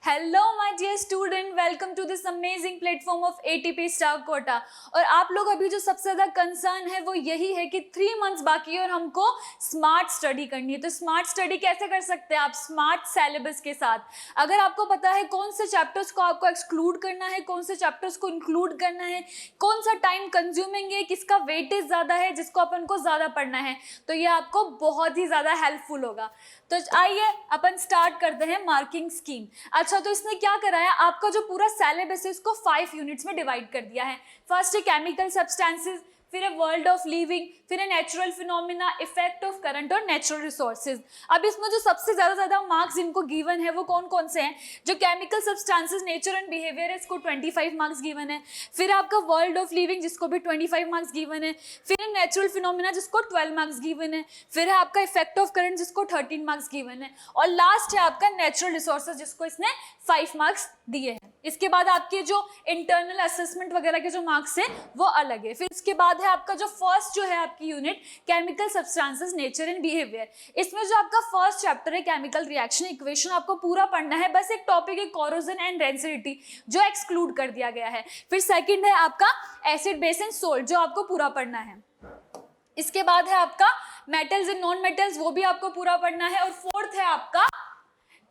Hello my dear student, welcome to this amazing platform of ATP star Kota. और आप लोग अभी जो सबसे ज्यादा कंसर्न है वो यही है कि 3 मंथ्स बाकी है और हमको स्मार्ट स्टडी करनी है। तो स्मार्ट स्टडी कैसे कर सकते हैं आप? स्मार्ट सिलेबस के साथ। अगर आपको पता है कौन से चैप्टर्स को आपको एक्सक्लूड करना है, कौन से चैप्टर्स को इंक्लूड करना है, कौन सा टाइम कंज्यूमिंग है, किसका वेटेज ज्यादा है, जिसको अपन को ज्यादा पढ़ना है, तो ये आपको बहुत ही ज्यादा हेल्पफुल होगा। तो आइए अपन स्टार्ट करते हैं मार्किंग स्कीम। अच्छा, तो इसने क्या करा है, आपका जो पूरा सिलेबस है उसको 5 यूनिट्स में डिवाइड कर दिया है। फर्स्ट है केमिकल सब्सटेंसेस, फिर है वर्ल्ड ऑफ लिविंग, फिर है natural phenomena, effect of current और नेचुरल रिसोर्सेज। अब इसमें जो सबसे ज्यादा मार्क्स इनको गिवन है वो कौन कौन से हैं? जो chemical substances, nature and behaviour है, इसको 25 मार्क्स गिवन है। फिर आपका वर्ल्ड ऑफ लिविंग जिसको भी 25 मार्क्स गिवन है। फिर है नेचुरल फिनोमिना जिसको 12 मार्क्स गिवन है। फिर है आपका इफेक्ट ऑफ करंट जिसको 13 मार्क्स गिवन है। और लास्ट है आपका नेचुरल रिसोर्सेज जिसको इसने 5 मार्क्स दिए हैं। इसके बाद आपके जो इंटरनल असेसमेंट वगैरह के जो मार्क्स हैं वो अलग है। फिर उसके बाद है आपका जो फर्स्ट जो है आपकी unit chemical substances, nature and behaviour. इसमें जो आपका फर्स्ट चैप्टर है केमिकल रिएक्शन इक्वेशन आपको पूरा पढ़ना है। बस एक टॉपिक है कोरोजन एंड डेंसिटी जो एक्सक्लूड कर दिया गया है। फिर सेकंड है आपका एसिड बेस एंड सोल्ट जो आपको पूरा पढ़ना है। इसके बाद है आपका मेटल्स एंड नॉन मेटल्स, वो भी आपको पूरा पढ़ना है। और फोर्थ है आपका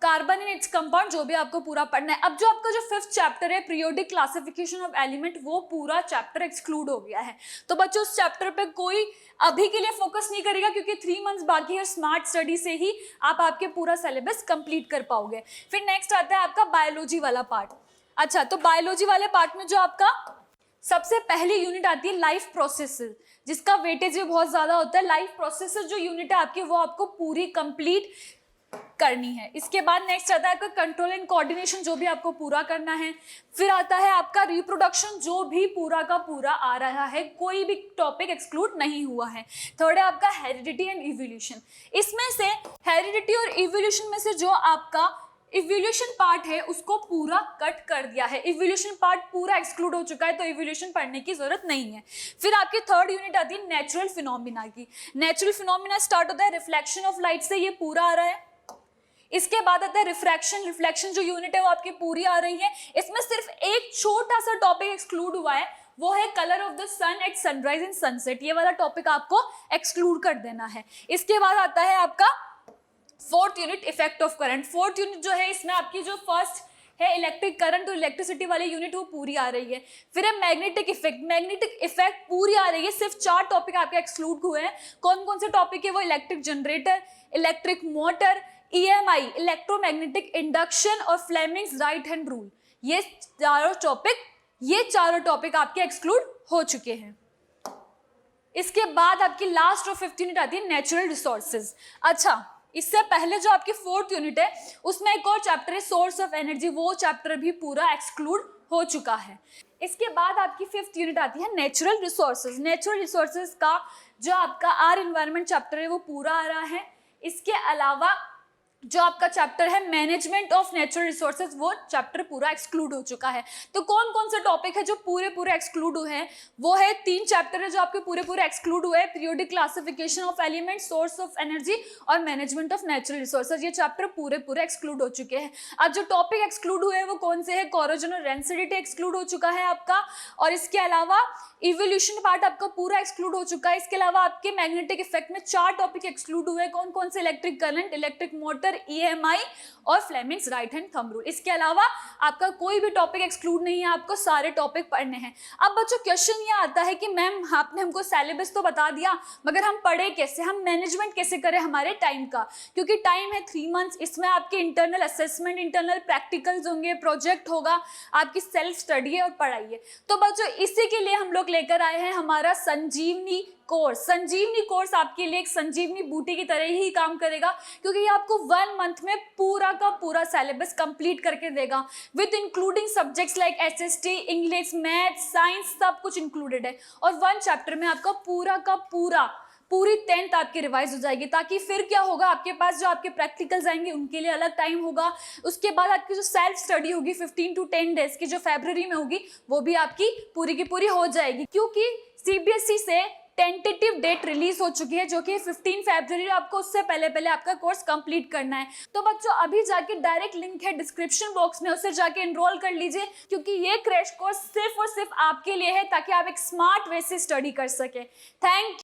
कार्बन एंड इट्स कंपाउंड जो भी आपको पूरा पढ़ना है। अब जो आपका जो 5th चैप्टर है पीरियोडिक क्लासिफिकेशन ऑफ एलिमेंट, वो पूरा चैप्टर एक्सक्लूड हो गया है। तो बच्चों उस चैप्टर पे कोई अभी के लिए फोकस नहीं करेगा क्योंकि 3 मंथ्स बाकी है। स्मार्ट स्टडी से ही आप आपके पूरा सिलेबस कंप्लीट कर पाओगे। फिर नेक्स्ट आता है आपका बायोलॉजी वाला पार्ट। अच्छा, तो बायोलॉजी वाले पार्ट में जो आपका सबसे पहली यूनिट आती है लाइफ प्रोसेसेस, जिसका वेटेज भी बहुत ज्यादा होता है। लाइफ प्रोसेसेस जो यूनिट है आपकी वो आपको पूरी कंप्लीट करनी है। इसके बाद नेक्स्ट आता है आपका कंट्रोल एंड कोऑर्डिनेशन जो भी आपको पूरा करना है। फिर आता है आपका रिप्रोडक्शन जो भी पूरा का पूरा आ रहा है, कोई भी टॉपिक एक्सक्लूड नहीं हुआ है। थर्ड है आपका हेरिडिटी एंड इवोल्यूशन। इसमें से हेरिडिटी और इवोल्यूशन में से जो आपका इवोल्यूशन पार्ट है उसको पूरा कट कर दिया है। इवोल्यूशन पार्ट पूरा एक्सक्लूड हो चुका है तो इवोल्यूशन पढ़ने की जरूरत नहीं है। फिर आपकी थर्ड यूनिट आती है नेचुरल फिनोमिना की। नेचुरल फिनोमिना स्टार्ट होता है रिफ्लेक्शन ऑफ लाइट से, ये पूरा आ रहा है। इसके बाद आता है रिफ्रैक्शन। रिफ्लेक्शन जो यूनिट है वो आपकी पूरी आ रही है। इसमें सिर्फ एक छोटा सा टॉपिक एक्सक्लूड हुआ है, वो है colour of the sun at sunrise and sunset. ये वाला टॉपिक आपको एक्सक्लूड कर देना है। इसके बाद आता है आपका 4th unit effect of current. 4th unit जो है इसमें आपकी जो फर्स्ट है इलेक्ट्रिक करंट और इलेक्ट्रिसिटी वाली यूनिट वो पूरी आ रही है। फिर है मैग्नेटिक इफेक्ट। मैग्नेटिक इफेक्ट पूरी आ रही है। सिर्फ 4 टॉपिक आपके एक्सक्लूड हुए हैं। कौन कौन से टॉपिक है वो? Electric generator, electric motor, EMI electromagnetic induction और फ्लेमिंग्स राइट हैंड रूल। ये चारों टॉपिक आपके एक्सक्लूड हो चुके हैं। इसके बाद आपकी लास्ट और 5th यूनिट आती है नेचुरल रिसोर्सेज। अच्छा, इससे पहले जो आपकी 4th यूनिट है उसमें एक और चैप्टर है सोर्स ऑफ एनर्जी, वो चैप्टर भी पूरा एक्सक्लूड हो चुका है। इसके बाद आपकी 5th यूनिट आती है नेचुरल रिसोर्सेज। नेचुरल रिसोर्सेज का जो आपका आर एनवायरमेंट चैप्टर है वो पूरा आ रहा है। इसके अलावा जो आपका चैप्टर है मैनेजमेंट ऑफ नेचुरल रिसोर्सेज, वो चैप्टर पूरा एक्सक्लूड हो चुका है। तो कौन कौन से टॉपिक है जो पूरे एक्सक्लूड हुए हैं? वो है 3 चैप्टर है जो आपके पूरे एक्सक्लूड हुए हैं। Periodic classification of element, source of energy और मैनेजमेंट ऑफ नेचुरल रिसोर्सेज। ये चैप्टर पूरे एक्सक्लूड हो चुके हैं। अब जो टॉपिक एक्सक्लूड हुए हैं वो कौन से है? कोरोजन और डेंसिटी एक्सक्लूड हो चुका है आपका। और इसके अलावा इवोल्यूशन पार्ट आपका पूरा एक्सक्लूड हो चुका है। इसके अलावा आपके मैग्नेटिक इफेक्ट में 4 टॉपिक एक्सक्लूड हुए हैं। कौन कौन से? Electric current, electric motor, EMI और Fleming's right hand thumb rule. इसके अलावा आपका कोई भी टॉपिक एक्सक्लूड नहीं है, आपको सारे टॉपिक पढ़ने हैं। अब बच्चों क्वेश्चन ये आता है कि मैम आपने हमको सिलेबस तो बता दिया मगर हम पढ़े कैसे, हम मैनेजमेंट कैसे करें हमारे टाइम का? क्योंकि टाइम है 3 मंथ्स, इसमें आपके इंटरनल असेसमेंट, इंटरनल प्रैक्टिकल्स होंगे, प्रोजेक्ट होगा, आपकी सेल्फ स्टडी है और पढ़ाई है। तो बच्चों इसी के लिए हम लोग लेकर आए हैं हमारा संजीवनी कोर्स। संजीवनी कोर्स आपके लिए एक संजीवनी बूटी की तरह ही काम करेगा क्योंकि ये आपको 1 मंथ में पूरा का पूरा सिलेबस कंप्लीट करके देगा with including subjects like SST, English, math, science, सब कुछ इंक्लूडेड है। और 1 चैप्टर में आपका पूरा का पूरी 10th आपकी रिवाइज हो जाएगी, ताकि फिर क्या होगा, आपके पास जो आपके प्रैक्टिकल्स आएंगे उनके लिए अलग टाइम होगा। उसके बाद आपकी जो सेल्फ स्टडी होगी 15 to 10 डेज की जो फरवरी में होगी वो भी आपकी पूरी की पूरी हो जाएगी। क्योंकि CBSE से टेंटेटिव डेट रिलीज हो चुकी है जो कि 15 फरवरी, आपको उससे पहले पहले आपका कोर्स कंप्लीट करना है। तो बच्चों अभी जाके डायरेक्ट लिंक है डिस्क्रिप्शन बॉक्स में, उससे जाके एनरोल कर लीजिए, क्योंकि ये क्रैश कोर्स सिर्फ और सिर्फ आपके लिए है ताकि आप एक स्मार्ट वे से स्टडी कर सके। थैंक